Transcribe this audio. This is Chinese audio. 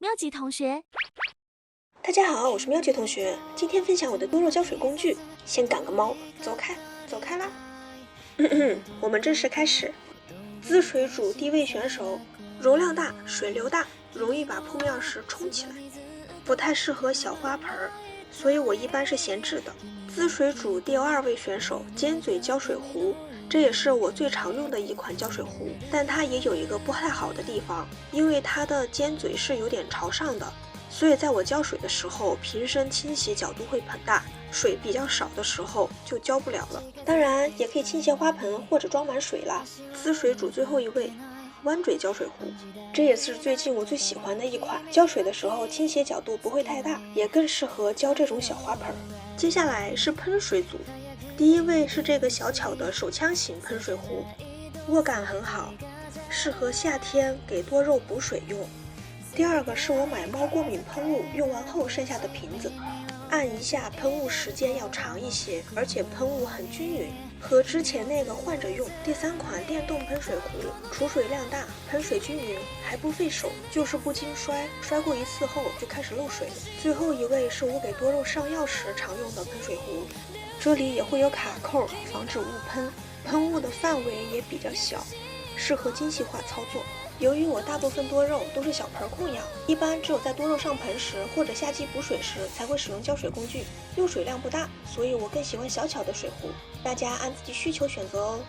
妙吉同学。大家好，我是妙吉同学，今天分享我的多肉浇水工具。先赶个猫，走开，走开啦！我们正式开始。滋水煮低位选手，容量大，水流大，容易把铺面时冲起来，不太适合小花盆儿，所以我一般是闲置的。滋水煮第2位选手，尖嘴浇水壶，这也是我最常用的一款浇水壶，但它也有一个不太好的地方，因为它的尖嘴是有点朝上的，所以在我浇水的时候，瓶身倾斜角度会很大，水比较少的时候就浇不了了。当然也可以倾斜花盆或者装满水啦。滋水煮最后一位，弯嘴浇水壶，这也是最近我最喜欢的一款，浇水的时候倾斜角度不会太大，也更适合浇这种小花盆。接下来是喷水组，第1位是这个小巧的手枪型喷水壶，握感很好，适合夏天给多肉补水用。第2个是我买猫过敏喷雾用完后剩下的瓶子，按一下喷雾时间要长一些，而且喷雾很均匀，和之前那个换着用。第3款电动喷水壶，储水量大，喷水均匀，还不费手，就是不经摔，摔过1次后就开始漏水了。最后一位是我给多肉上药时常用的喷水壶，这里也会有卡扣，防止误喷，喷雾的范围也比较小，适合精细化操作。由于我大部分多肉都是小盆控养，一般只有在多肉上盆时或者夏季补水时才会使用浇水工具，用水量不大，所以我更喜欢小巧的水壶，大家按自己需求选择哦。